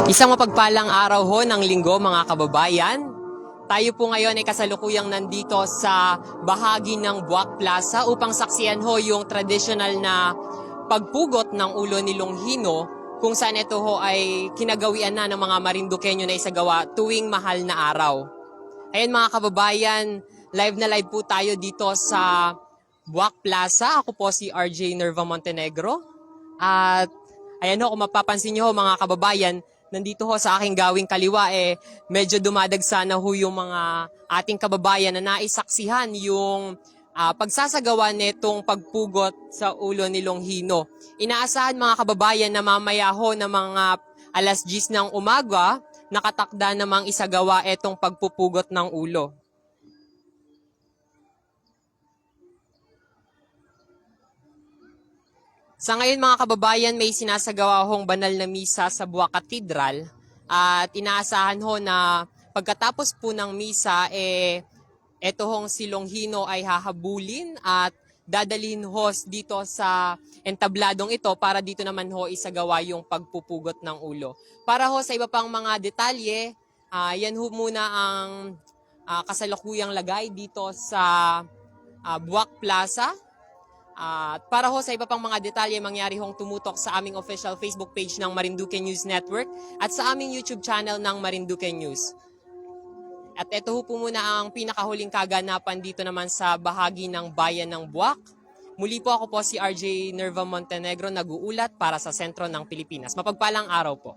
Isang mapagpalang araw ho ng linggo mga kababayan. Tayo po ngayon ay kasalukuyang nandito sa bahagi ng Buwak Plaza upang saksiyan ho yung traditional na pagpugot ng ulo ni Longhino kung saan ito ho ay kinagawian na ng mga Marinduqueño na isagawa tuwing mahal na araw. Ayan mga kababayan, live na live po tayo dito sa Buwak Plaza. Ako po si RJ Nerva Montenegro. At ayan ho, kung mapapansin nyo ho mga kababayan, nandito ho sa aking gawing kaliwa medyo dumadagsa na ho yung mga ating kababayan na naisaksihan yung pagsasagawa nitong pagpugot sa ulo ni Longhino. Inaasahan mga kababayan na mamaya ho na mga alas 10 ng umaga, nakatakda namang isagawa itong pagpupugot ng ulo. Sa ngayon mga kababayan, may sinasagawa hong banal na misa sa Buwak Cathedral at inaasahan ho na pagkatapos po ng misa, eto hong si Longhino ay hahabulin at dadalhin ho dito sa entabladong ito para dito naman ho isagawa yung pagpupugot ng ulo. Para ho sa iba pang mga detalye, yan ho muna ang kasalukuyang lagay dito sa Buwak Plaza. At para ho sa iba pang mga detalye, mangyari hong tumutok sa aming official Facebook page ng Marinduque News Network at sa aming YouTube channel ng Marinduque News. At ito ho po muna ang pinakahuling kaganapan dito naman sa bahagi ng bayan ng Buwak. Muli po ako po si RJ Nerva Montenegro, nag-uulat para sa sentro ng Pilipinas. Mapagpalang araw po.